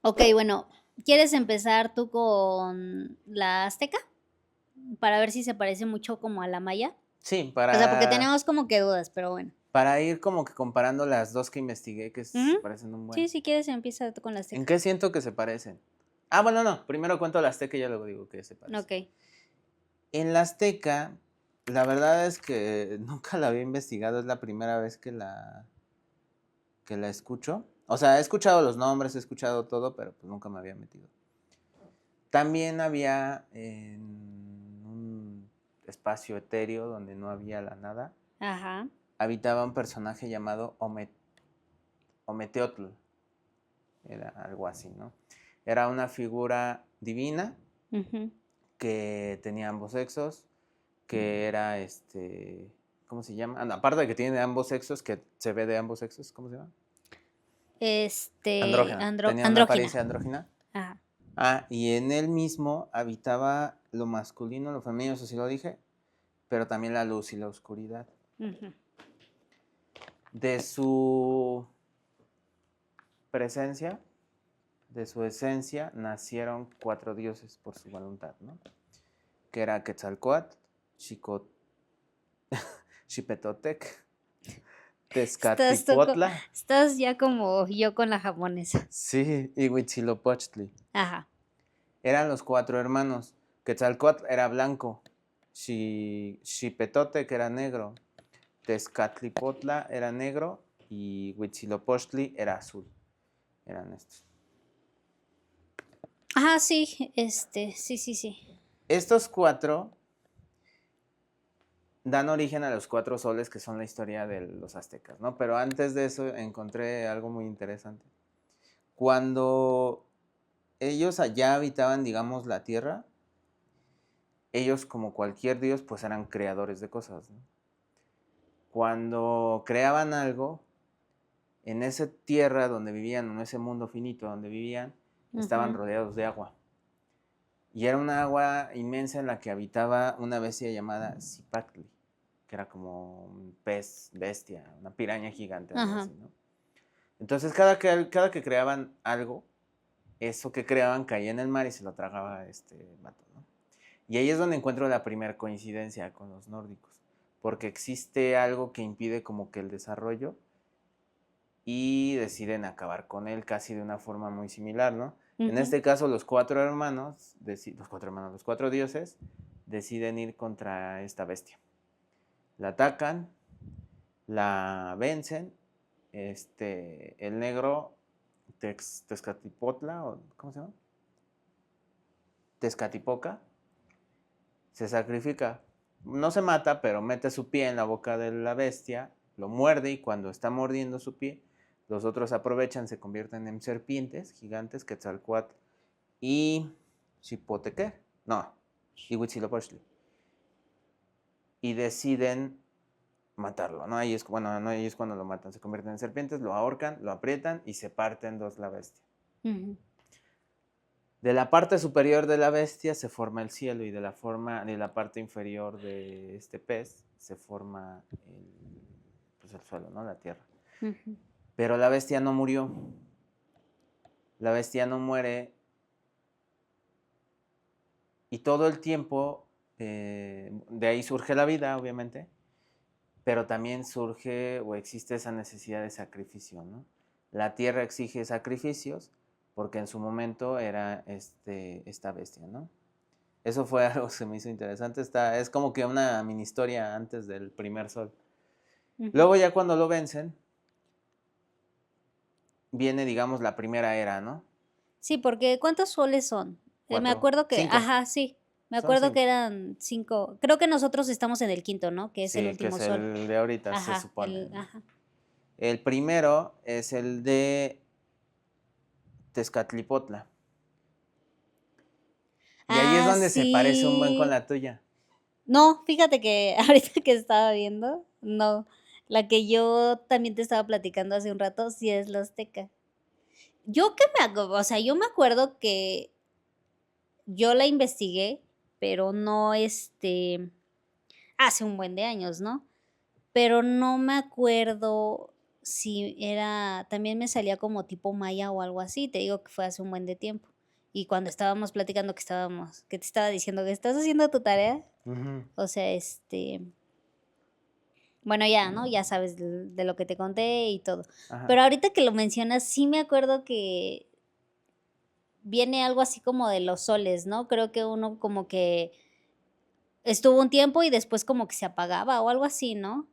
Ok, bueno, ¿quieres empezar tú con la azteca? Para ver si se parece mucho como a la maya. Sí, O sea, porque tenemos como que dudas, pero bueno. para ir como que comparando las 2 que investigué que se Ujú. parecen un Sí, buen. si quieres empieza tú con la ¿En azteca. qué siento que se parecen? Bueno, no, primero cuento la azteca y ya luego digo que se parecen. Ok. En la azteca, la verdad es que nunca la había investigado, es la primera vez que la escucho. O sea, he escuchado los nombres, he escuchado todo, pero pues nunca me había metido. También había en un espacio etéreo donde no había la nada, Ajá. habitaba un personaje llamado Ometeotl, era algo así, ¿no? Era una figura divina Ujú. que tenía ambos sexos, que era ¿cómo se llama? No, aparte de que tiene ambos sexos, que se ve de ambos sexos, ¿cómo se llama? Andrógena. Tenía una Andrógina. apariencia andrógina. Ajá. Y en él mismo habitaba lo masculino, lo femenino, eso sí lo dije, pero también la luz y la oscuridad. Ujú. De su presencia, de su esencia, nacieron 4 dioses por su voluntad, ¿no? Que era Quetzalcóatl, Xipetotec, Estás, Tezcatlipoca, estás ya como yo con la japonesa. sí, y Huitzilopochtli. Ajá. Eran los 4 hermanos. Quetzalcóatl era blanco, Xipetotec era negro, Tezcatlipotla era negro y Huitzilopochtli era azul. Eran estos. Ajá, sí, sí, sí, sí. Estos 4 dan origen a los 4 soles que son la historia de los aztecas, ¿no? Pero antes de eso encontré algo muy interesante. Cuando ellos allá habitaban, digamos, la tierra, ellos como cualquier dios, pues eran creadores de cosas, ¿no? Cuando creaban algo, en esa tierra donde vivían, en ese mundo finito donde vivían, estaban Ujú. rodeados de agua. Y era una agua inmensa en la que habitaba una bestia llamada Zipactli, que era como un pez bestia, una piraña gigante, algo Ajá. así, ¿no? Entonces, cada que creaban algo, eso que creaban caía en el mar y se lo tragaba este vato, ¿no? Y ahí es donde encuentro la primera coincidencia con los nórdicos, porque existe algo que impide como que el desarrollo y deciden acabar con él casi de una forma muy similar, ¿no? En Ujú. este caso, los 4 dioses deciden ir contra esta bestia. La atacan, la vencen, el negro Tezcatipotla, ¿cómo se llama? Tezcatipoca, se sacrifica. No se mata, pero mete su pie en la boca de la bestia, lo muerde y cuando está mordiendo su pie, los otros aprovechan, se convierten en serpientes gigantes, Quetzalcóatl y Chipoteque, no, y Huitzilopochtli. Y deciden matarlo, ¿no? Ahí es cuando lo matan, se convierten en serpientes, lo ahorcan, lo aprietan y se parte en dos la bestia. Ujú. De la parte superior de la bestia se forma el cielo y de la parte inferior de este pez se forma el suelo, ¿no? La tierra. Ujú. Pero la bestia no murió. La bestia no muere y todo el tiempo de ahí surge la vida, obviamente, pero también surge o existe esa necesidad de sacrificio, ¿no? La tierra exige sacrificios porque en su momento era esta bestia, ¿no? Eso fue algo que se me hizo interesante. Es como que una mini historia antes del primer sol. Ujú. Luego ya cuando lo vencen, viene, digamos, la primera era, ¿no? Sí, porque ¿cuántos soles son? Me Cuatro, acuerdo que, cinco. ajá, sí, me Son acuerdo que 5. eran 5. Creo que nosotros estamos en el quinto, ¿no? Que es el Sí, que último es sol. el de ahorita, se Ajá, supone, ¿no? ajá. El primero es el de Tezcatlipotla. Y ahí es Ah, donde se parece un buen con sí. la tuya. No, fíjate que ahorita que estaba viendo, no, la que yo también te estaba platicando hace un rato, sí es la azteca. O sea, yo me acuerdo que yo la investigué, pero no, hace un buen de años, ¿no? Pero no me acuerdo si era también me salía como tipo maya o algo así, te digo que fue hace un buen de tiempo. Y cuando estábamos platicando que te estaba diciendo que estás haciendo tu tarea, Ujú, o sea, bueno, ya, ¿no? Ya sabes de lo que te conté y todo. ajá. Pero ahorita que lo mencionas, sí me acuerdo que viene algo así como de los soles, ¿no? Creo que uno como que estuvo un tiempo y después como que se apagaba o algo así, ¿no?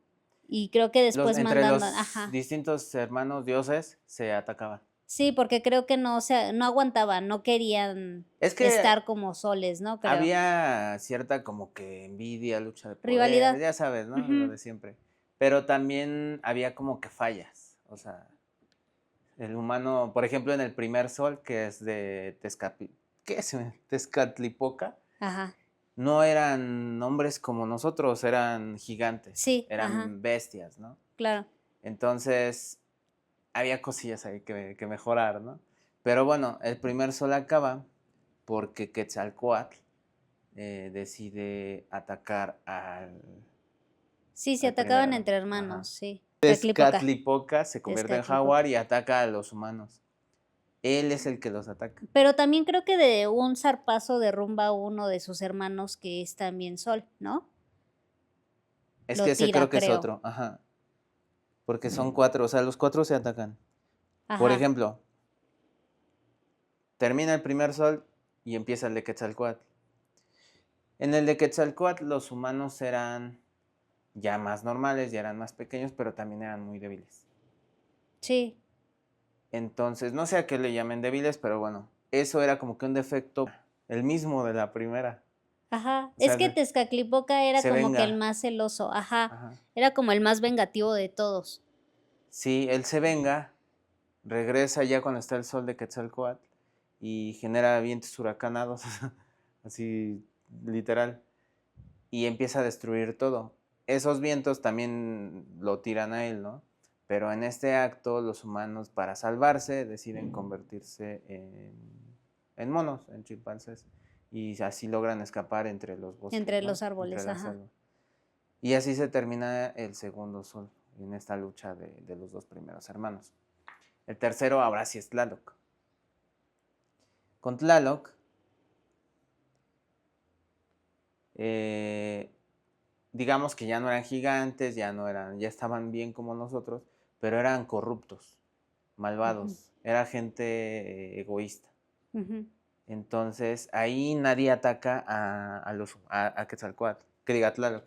Y creo que después Entre mandan los ajá. distintos hermanos dioses se atacaban. Sí, porque creo que no aguantaban, no querían Es que estar como soles, ¿no? Creo. había cierta como que envidia, lucha de poder, Rivalidad. ya sabes, ¿no? Lo Ujú. de siempre. Pero también había como que fallas. O sea, el humano, por ejemplo, en el primer sol, que es de ¿qué es? Tezcatlipoca, Ajá. no eran hombres como nosotros, eran gigantes, Sí, ajá, eran bestias, ¿no? claro. Entonces, había cosillas ahí que mejorar, ¿no? Pero bueno, el primer sol acaba porque Quetzalcóatl decide atacar Sí, se al primer atacaban Adán. entre Ajá. hermanos, sí. Teclipoca, Tezcatlipoca se convierte en jaguar Tezcatlipoca. y ataca a los humanos. Él es el que los ataca. Pero también creo que de un zarpazo derrumba a uno de sus hermanos que es también Sol, ¿no? Es Lo que ese tira, creo que es creo. otro, ajá. Porque son cuatro, o sea, los cuatro se atacan. Por Ajá, ejemplo, termina el primer sol y empieza el de Quetzalcóatl. En el de Quetzalcóatl los humanos eran ya más normales, ya eran más pequeños, pero también eran muy débiles. sí. Entonces, no sé a qué le llamen débiles, pero bueno, eso era como que un defecto, el mismo de la primera. Ajá. O Es sea, que Tezcatlipoca era se como que el venga. más celoso, ajá. Ajá. Era como el más vengativo de todos. Sí, él se venga, regresa ya cuando está el sol de Quetzalcóatl y genera vientos huracanados, así literal, y empieza a destruir todo. Esos vientos también lo tiran a él, ¿no? Pero en este acto los humanos para salvarse deciden convertirse en monos, en chimpancés, y así logran escapar entre los bosques, Entre ¿no? los Entre árboles, la ajá. selva. Y así se termina el segundo sol en esta lucha de los dos primeros hermanos. El tercero ahora sí es Tlaloc. Con Tlaloc, eh, digamos que ya no eran gigantes, ya estaban bien como nosotros, pero eran corruptos, Ujú, malvados, era gente egoísta. ujú. Entonces ahí nadie ataca a Quetzalcóatl, que diga Tlaloc.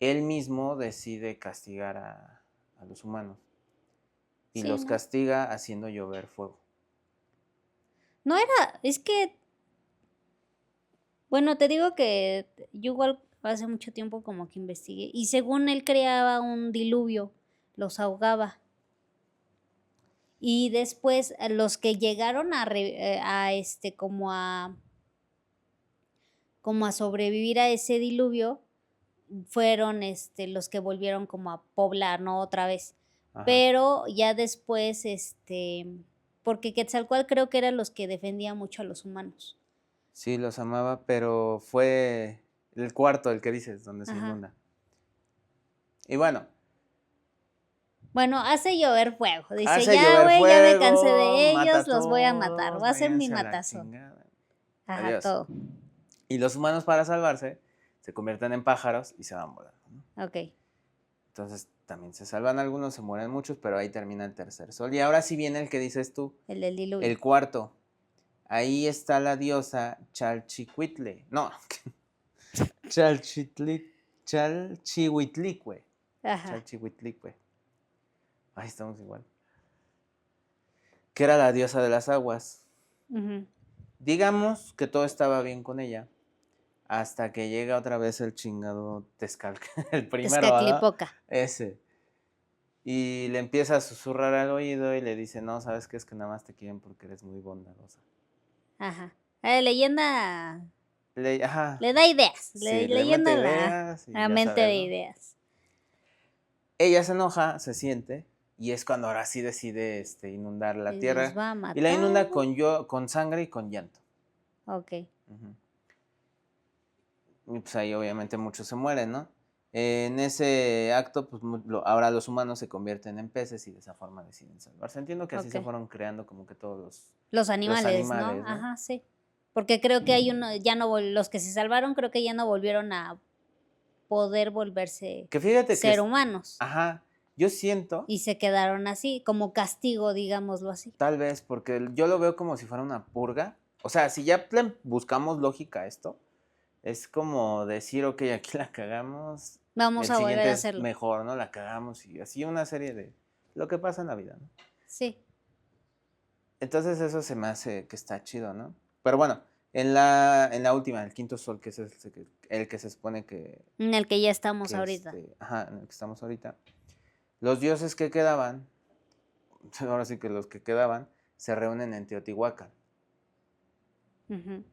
Él mismo decide castigar a los humanos y Sí, los ¿no? castiga haciendo llover fuego. No era, es que, bueno, te digo que yo igual hace mucho tiempo como que investigué y según él creaba un diluvio, los ahogaba. Y después los que llegaron como a sobrevivir a ese diluvio fueron los que volvieron como a poblar, ¿no? Otra vez. Ajá. Pero ya después, porque Quetzalcóatl creo que eran los que defendía mucho a los humanos. Sí, los amaba, pero fue el cuarto el que dices, donde se Ajá. inunda. Y bueno, Bueno, hace llover fuego. Dice, hace ya, llover güey, ya me cansé fuego, de mata ellos, a los voy a matar. todos, Voy a hacer mi váyanse a la matazo. chingada. Ajá, Adiós. todo. Y los humanos para salvarse se convierten en pájaros y se van volando, ¿no? Ok. Entonces también se salvan algunos, se mueren muchos, pero ahí termina el tercer sol. Y ahora sí viene el que dices tú, El del diluvio. el cuarto. Ahí está la diosa Chalchihuitle. No, Chalchihuitlicue. Ajá. Chalchihuitlicue. Ahí estamos igual. Que era la diosa de las aguas. Ujú. Digamos que todo estaba bien con ella, hasta que llega otra vez el chingado Tezcalca, el primero, ¿verdad? Tezcatlipoca. Ese. Y le empieza a susurrar al oído y le dice, no, ¿sabes qué? Es que nada más te quieren porque eres muy bondadosa. Ajá. Leyenda Ajá, le da ideas. sí, le mete Leyenda ideas y la ya mente sabes, de ¿no? ideas. Ella se enoja, se siente, y es cuando ahora sí decide inundar la Y los tierra. va a Y la matar. inunda con sangre y con llanto. Ok. Ujú. Y pues ahí obviamente muchos se mueren, ¿no? En ese acto, pues ahora los humanos se convierten en peces y de esa forma deciden salvarse. Entiendo que así se Ok. fueron creando como que todos Los los animales, ¿no? animales, ¿no? Ajá, sí. Porque creo que hay uno, ya no, los que se salvaron, creo que ya no volvieron a poder volverse Que fíjate que ser humanos ajá, yo siento, y se quedaron así, como castigo, digámoslo así. tal vez, porque yo lo veo como si fuera una purga. O sea, si ya buscamos lógica a esto, es como decir, ok, aquí la cagamos, Vamos el a volver siguiente a es hacerlo. mejor, ¿no? La cagamos y así una serie de lo que pasa en la vida, ¿no? Sí. Entonces eso se me hace que está chido, ¿no? Pero bueno, en la última, el quinto sol, que es el que se supone En el que ya estamos que ahorita. ajá, en el que estamos ahorita, los dioses que quedaban, ahora sí que los que quedaban, se reúnen en Teotihuacán. Ujú.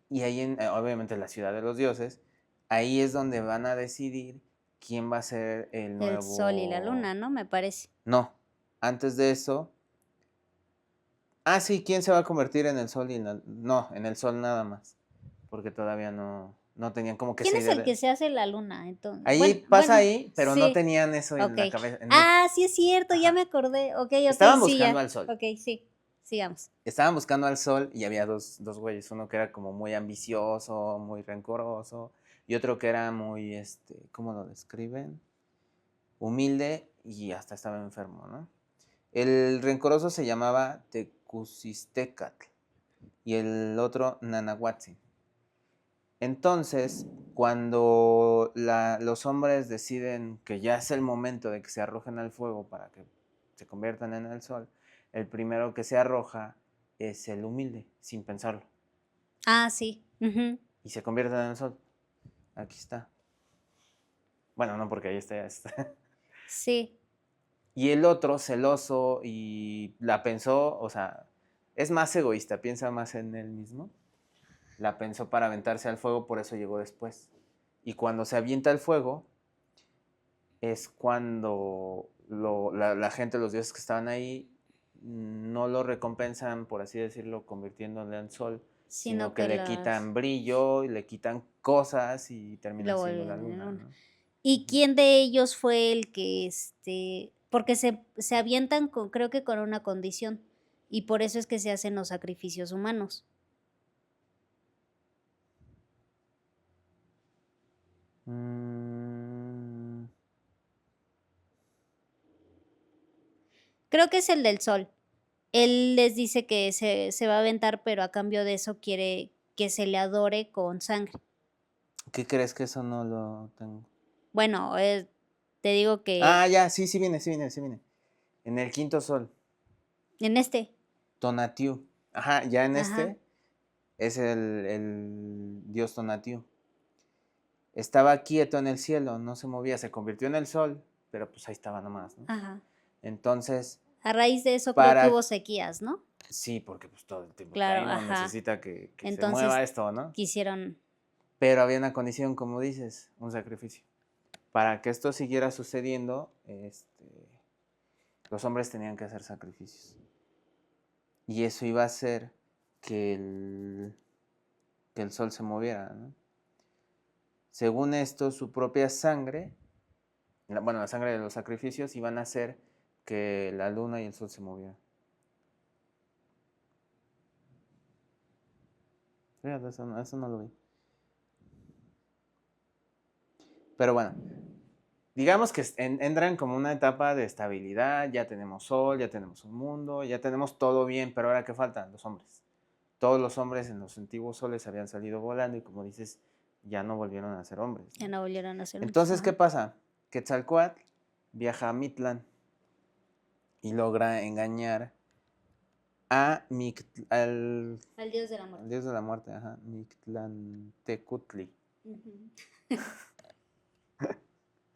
Y ahí, obviamente, la ciudad de los dioses, ahí es donde van a decidir quién va a ser el El sol y la nuevo... luna, ¿no? Me parece. No, antes de eso... Ah, sí, ¿quién se va a convertir en el sol y No, en el sol nada más, porque todavía no tenían como que ¿Quién esa es idea el de... que se hace la luna? Entonces, Ahí bueno, pasa bueno, ahí, pero no sí. tenían eso en Ok. la cabeza. Ah, sí es cierto, ya Ajá. me acordé. Ok, ok, Estaban sí, buscando ya. al sol. Ok, sí. Sigamos. Estaban buscando al sol y había dos güeyes. Uno que era como muy ambicioso, muy rencoroso. Y otro que era muy, ¿cómo lo describen? Humilde y hasta estaba enfermo, ¿no? El rencoroso se llamaba Tecusistecatl y el otro Nanahuatzin. Entonces, cuando los hombres deciden que ya es el momento de que se arrojen al fuego para que se conviertan en el sol, el primero que se arroja es el humilde, sin pensarlo. Ah, sí. Ujú. Y se convierten en el sol. Aquí está. Bueno, no, porque ahí está, ya está. Sí. Y el otro, celoso y la pensó, o sea, es más egoísta, piensa más en él mismo. La pensó para aventarse al fuego, por eso llegó después. Y cuando se avienta al fuego, es cuando la gente, los dioses que estaban ahí, no lo recompensan, por así decirlo, convirtiéndole en sol, Sino sino que que le las quitan brillo y le quitan cosas y termina lo siendo la vuelven en luna, luna. ¿no? ¿Y Ujú. quién de ellos fue el que, porque se avientan con, creo que con una condición, y por eso es que se hacen los sacrificios humanos? Mm, Creo que es el del sol. Él les dice que se va a aventar, pero a cambio de eso quiere que se le adore con sangre. ¿Qué crees que eso no lo tengo? Bueno, te digo que Ah, ya, sí, sí viene. En el quinto sol, en este, Tonatiuh. Ajá, ya en ajá, es el dios Tonatiuh. Estaba quieto en el cielo, no se movía, se convirtió en el sol, pero pues ahí estaba nomás, ¿no? ajá. Entonces, A raíz de eso creo que hubo para... sequías, ¿no? Sí, porque pues todo el tiempo está Claro, ahí, no ajá. necesita que se mueva Entonces esto, ¿no? quisieron, Pero había una condición, como dices, un sacrificio. Para que esto siguiera sucediendo, los hombres tenían que hacer sacrificios. Y eso iba a hacer que el sol se moviera, ¿no? Según esto, su propia sangre, bueno, la sangre de los sacrificios, iban a hacer que la luna y el sol se movieran. Fíjate, eso no lo vi. Pero bueno, digamos que entran como una etapa de estabilidad, ya tenemos sol, ya tenemos un mundo, ya tenemos todo bien, pero ahora ¿qué faltan? Los hombres. Todos los hombres en los antiguos soles habían salido volando y como dices, ya no volvieron a ser hombres, ya ¿no? no volvieron a ser hombres, Entonces, ¿qué ajá. pasa? Quetzalcóatl viaja a Mictlán y logra engañar al Al dios de la al muerte. dios de la muerte, ajá, Mictlantecutli. Ujú.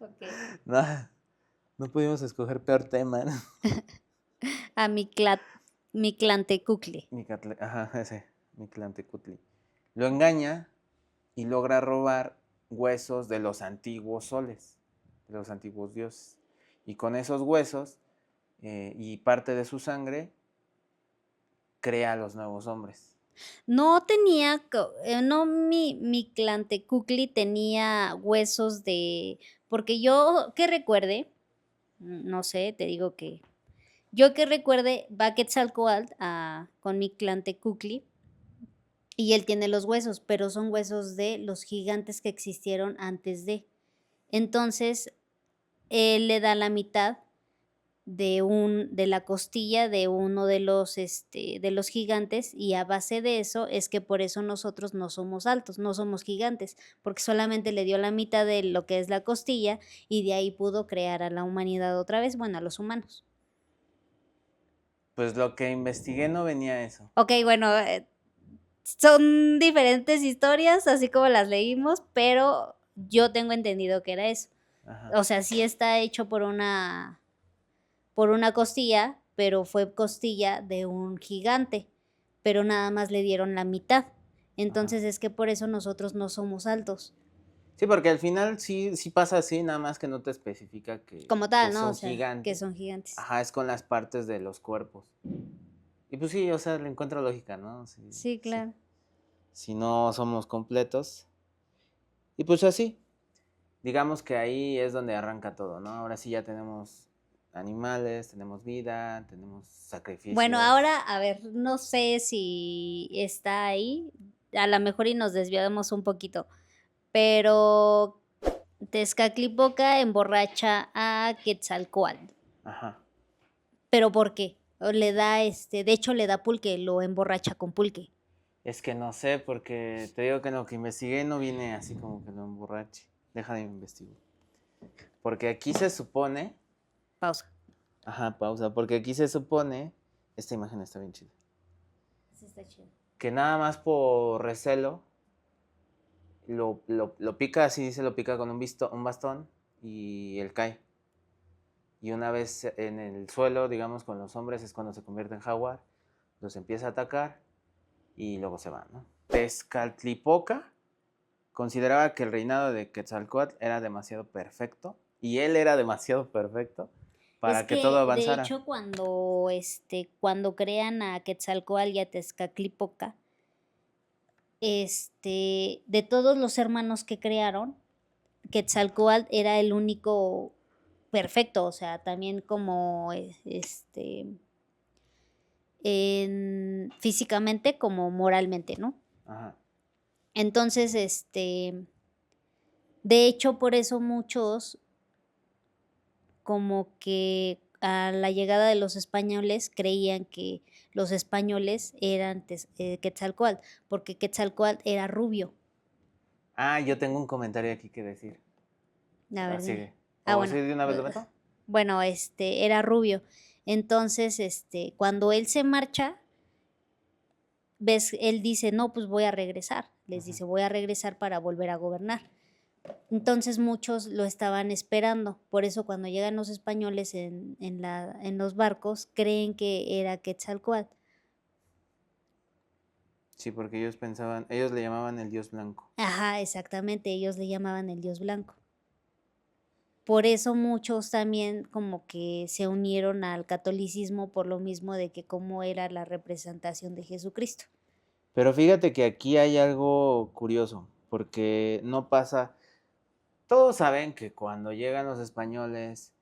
Ok. No, no pudimos escoger peor tema, ¿no? A Mictlantecuhtli. Ajá, ese, Mictlantecutli. Lo engaña y logra robar huesos de los antiguos soles, de los antiguos dioses. Y con esos huesos y parte de su sangre, crea a los nuevos hombres. No tenía, no, mi Clantecuhtli tenía huesos de, porque yo que recuerde, no sé, te digo que yo que recuerde, va Quetzalcóatl con Mictlantecutli y él tiene los huesos, pero son huesos de los gigantes que existieron antes de. Entonces, él le da la mitad de la costilla de uno de los gigantes, y a base de eso es que por eso nosotros no somos altos, no somos gigantes, porque solamente le dio la mitad de lo que es la costilla y de ahí pudo crear a la humanidad otra vez, bueno, a los humanos. Pues lo que investigué no venía eso. Okey, bueno, son diferentes historias, así como las leímos, pero yo tengo entendido que era eso. Ajá. O sea, sí está hecho por una costilla, pero fue costilla de un gigante, pero nada más le dieron la mitad. Ajá. Entonces, es que por eso nosotros no somos altos, Sí, porque al final sí pasa así, nada más que no te especifica como que tal, ¿no? O son sea, que gigantes. son gigantes. Ajá, es con las partes de los cuerpos. Y pues sí, o sea, le encuentro lógica, ¿no? Sí, Sí, sí. claro. Si no somos completos. Y pues así, digamos que ahí es donde arranca todo, ¿no? Ahora sí ya tenemos animales, tenemos vida, tenemos Bueno, sacrificios. ahora, a ver, no sé si está ahí, a lo mejor y nos desviamos un poquito, pero Tezcatlipoca emborracha a Quetzalcóatl, Ajá. ¿pero por qué? O le da, de hecho, le da pulque, lo emborracha con pulque. Es que no sé, porque te digo que lo que investigué no viene así como que lo emborrache. Deja de investigar. Porque aquí se supone. Pausa. Ajá, pausa. Porque aquí se supone. Esta imagen está bien chida. Sí, está chido. Que nada más por recelo. Lo pica así, se lo pica con un bastón. Y él cae. Y una vez en el suelo, digamos, con los hombres, es cuando se convierte en jaguar. Los empieza a atacar. Y luego se va, ¿no? Tezcatlipoca consideraba que el reinado de Quetzalcóatl era demasiado perfecto y él era demasiado perfecto Es para que todo que, de avanzara. hecho, cuando crean a Quetzalcóatl y a Tezcatlipoca, de todos los hermanos que crearon, Quetzalcóatl era el único perfecto, o sea, también como, físicamente como moralmente, ¿no? Ajá. Entonces, de hecho, por eso muchos como que a la llegada de los españoles creían que los españoles eran Quetzalcóatl, porque Quetzalcóatl era rubio. Ah, yo tengo un comentario aquí que decir. A Ah, ver, sigue. dime. Ah, ¿O bueno. sí de una vez lo meto? Bueno, era rubio. Entonces, cuando él se marcha, ves, él dice, no, pues voy a regresar. Les Ajá. dice, voy a regresar para volver a gobernar. Entonces muchos lo estaban esperando. Por eso cuando llegan los españoles en los barcos, creen que era Quetzalcóatl. Sí, porque ellos pensaban, ellos le llamaban el dios blanco. Ajá, exactamente, ellos le llamaban el Dios Blanco. Por eso muchos también como que se unieron al catolicismo por lo mismo de que cómo era la representación de Jesucristo. Pero fíjate que aquí hay algo curioso, porque no pasa. Todos saben que cuando llegan los españoles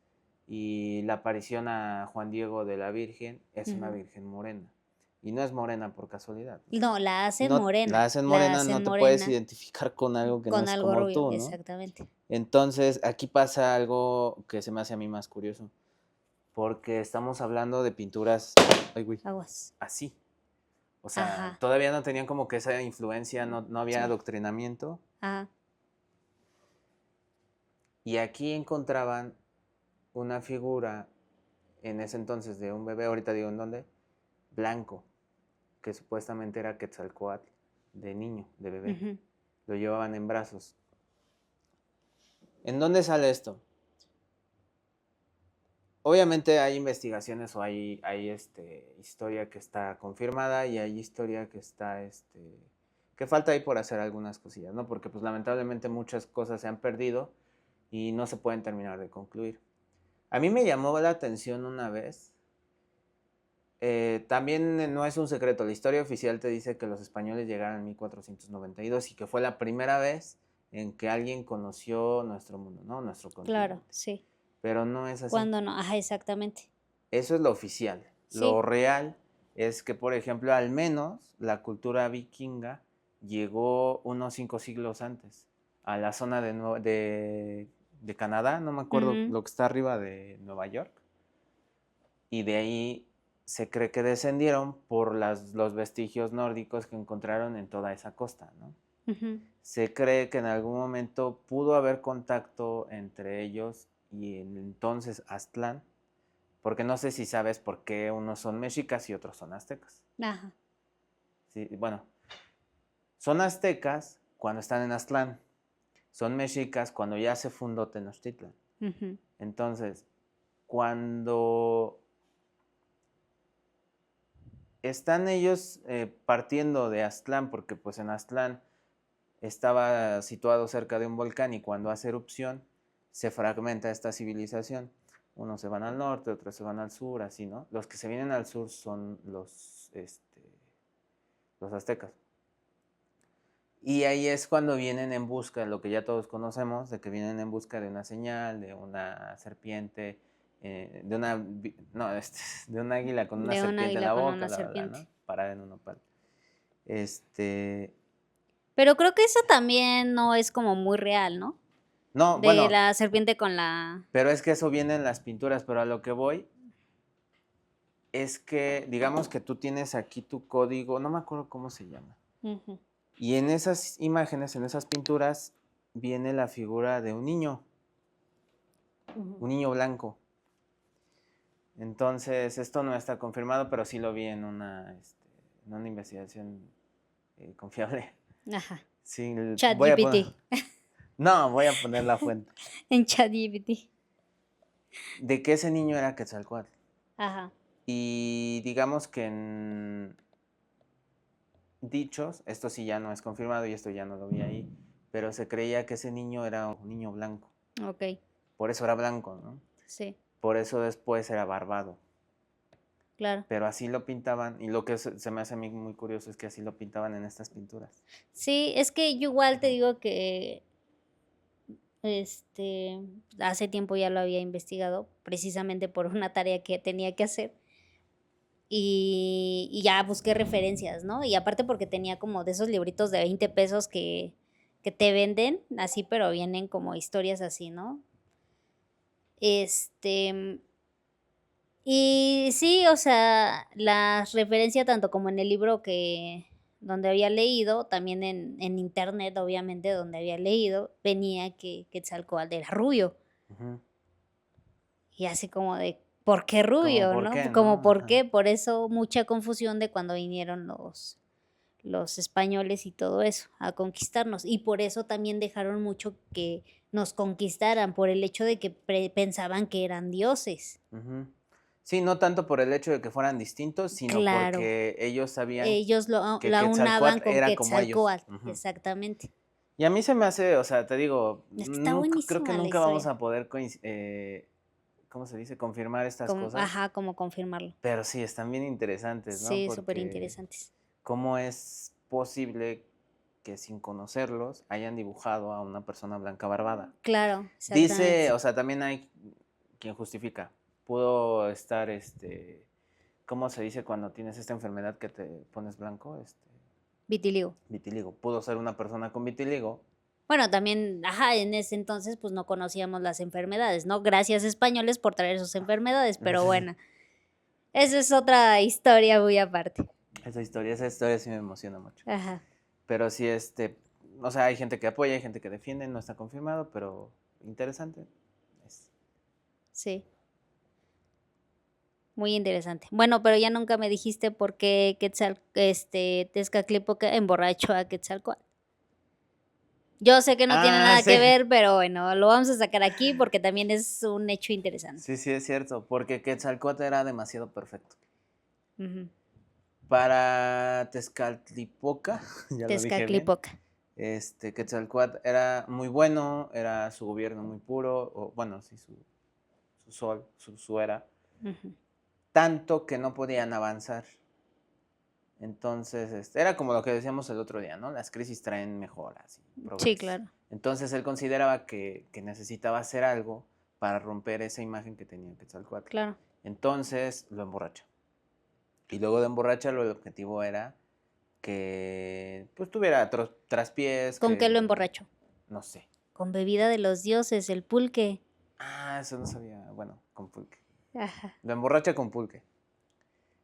y la aparición a Juan Diego de la Virgen es una Ujú. virgen morena. Y no es morena por casualidad. No, No la hacen la morena, hacen no te puedes morena identificar con algo que no con es algo como rubio, tú, ¿no? exactamente. Entonces, aquí pasa algo que se me hace a mí más curioso, porque estamos hablando de pinturas, ay, güey, Aguas. así. O sea, Ajá, todavía no tenían como que esa influencia, no había sí. adoctrinamiento. Ajá. Y aquí encontraban una figura en ese entonces de un bebé, ahorita digo en dónde, blanco, que supuestamente era Quetzalcóatl de niño, de bebé. Ujú. Lo llevaban en brazos. ¿En dónde sale esto? Obviamente hay investigaciones o hay historia que está confirmada y hay historia que está que falta ahí por hacer algunas cosillas, ¿no? Porque pues lamentablemente muchas cosas se han perdido y no se pueden terminar de concluir. A mí me llamó la atención una vez También no es un secreto, la historia oficial te dice que los españoles llegaron en 1492 y que fue la primera vez en que alguien conoció nuestro mundo, ¿no? Nuestro Claro, continente. sí. Pero no es así. ¿Cuándo no? Ajá, exactamente. Eso es lo oficial. Sí. Lo real es que, por ejemplo, al menos la cultura vikinga llegó unos 5 siglos antes a la zona de Canadá, no me acuerdo Ujú. lo que está arriba de Nueva York, y de ahí se cree que descendieron por los vestigios nórdicos que encontraron en toda esa costa, ¿no? Ujú. Se cree que en algún momento pudo haber contacto entre ellos y el entonces Aztlán, porque no sé si sabes por qué unos son mexicas y otros son aztecas. Ajá. Sí, bueno, son aztecas cuando están en Aztlán, son mexicas cuando ya se fundó Tenochtitlan. Ujú. Entonces, cuando están ellos partiendo de Aztlán, porque pues en Aztlán estaba situado cerca de un volcán y cuando hace erupción se fragmenta esta civilización. Unos se van al norte, otros se van al sur, así, ¿no? Los que se vienen al sur son los aztecas. Y ahí es cuando vienen en busca de lo que ya todos conocemos, de que vienen en busca de una señal, de una serpiente, no, de un águila con una De un serpiente en águila la con boca, una bla, bla, bla, serpiente. ¿no? Parada en un nopal. Este, Pero creo que eso también no es como muy real, ¿no? no, De bueno, la serpiente con la... pero es que eso viene en las pinturas, pero a lo que voy es que, digamos que tú tienes aquí tu código, no me acuerdo cómo se llama. Ujú. Y en esas imágenes, en esas pinturas, viene la figura de Ujú. un niño blanco. Entonces, esto no está confirmado, pero sí lo vi en una investigación confiable. Ajá. Sí, voy a poner, ChatGPT. no, voy a poner la fuente. En ChatGPT. De que ese niño era Quetzalcóatl. Ajá. Y digamos que en dichos, esto sí ya no es confirmado y esto ya no lo vi ahí, pero se creía que ese niño era un niño blanco. Ok. Por eso era blanco, ¿no? Sí, Por eso después era barbado. claro. Pero así lo pintaban y lo que se me hace a mí muy curioso es que así lo pintaban en estas pinturas. Sí, es que yo igual te digo que este hace tiempo ya lo había investigado, precisamente por una tarea que tenía que hacer. Y ya busqué referencias, ¿no? Y aparte porque tenía como de esos libritos de 20 pesos que te venden así, pero vienen como historias así, ¿no? Este, y sí, o sea, la referencia tanto como en el libro que donde había leído, también en internet, obviamente, donde había leído, venía que Quetzalcóatl era rubio. Ujú. Y así como de, ¿por qué Como rubio, por no? qué, Como, ¿no? ¿por Ajá. qué? Por eso mucha confusión de cuando vinieron los españoles y todo eso a conquistarnos. Y por eso también dejaron mucho que nos conquistaran, por el hecho de que pensaban que eran dioses. Ujú. Sí, no tanto por el hecho de que fueran distintos, sino Claro, porque ellos sabían ellos que la unaban Quetzalcóatl con era como ellos. Quetzalcóatl, Ujú. exactamente. Y a mí se me hace, o sea, te digo, Es que está nunca, creo que buenísima la nunca vamos historia. a poder, ¿cómo se dice? Confirmar estas Como, cosas, ajá, como confirmarlo. pero sí, están bien interesantes, ¿no? Sí, súper Porque interesantes. ¿cómo es posible que sin conocerlos hayan dibujado a una persona blanca barbada? Claro, Dice, exactamente. o sea, también hay quien justifica. Pudo estar, ¿cómo se dice cuando tienes esta enfermedad que te pones blanco? Vitiligo. Vitiligo. Pudo ser una persona con vitiligo. Bueno, también, ajá, en ese entonces pues no conocíamos las enfermedades, ¿no? Gracias españoles por traer sus enfermedades, pero bueno, esa es otra historia muy aparte. Esa historia sí me emociona mucho. Ajá, Pero sí, o sea, hay gente que apoya, hay gente que defiende, no está confirmado, pero interesante. Es- sí, muy interesante. Bueno, pero ya nunca me dijiste por qué Tezcatlipoca emborrachó a Quetzalcóatl. Yo sé que no tiene Ah, nada que sí. ver, pero bueno, lo vamos a sacar aquí porque también es un hecho interesante. Sí, sí, es cierto, porque Quetzalcóatl era demasiado perfecto. Ujú. Para Tezcatlipoca, ya lo dije bien, Tezcatlipoca. Quetzalcóatl era muy bueno, era su gobierno muy puro, o bueno, sí, su sol, su era. Ujú. tanto que no podían avanzar. Entonces, era como lo que decíamos el otro día, ¿no? Las crisis traen mejoras y Sí, progreso. claro. Entonces, él consideraba que necesitaba hacer algo para romper esa imagen que tenía Quetzalcóatl. Claro. Entonces, lo emborracha. Y luego de emborracharlo, el objetivo era que, pues, tuviera traspiés, ¿Con qué lo que, emborrachó? no sé. Con bebida de los dioses, el pulque. Ah, eso no sabía. Bueno, con pulque. Ajá. Lo emborracha con pulque.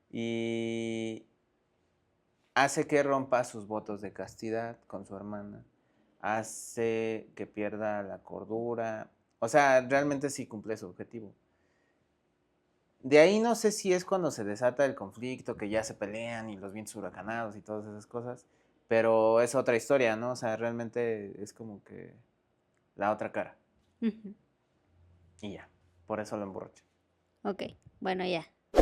Y hace que rompa sus votos de castidad con su hermana. Hace que pierda la cordura. O sea, realmente sí cumple su objetivo. De ahí no sé si es cuando se desata el conflicto, que ya se pelean y los vientos huracanados y todas esas cosas. Pero es otra historia, ¿no? O sea, realmente es como que la otra cara. Ujú. Y ya. Por eso lo emborracha. Ok, bueno, ya.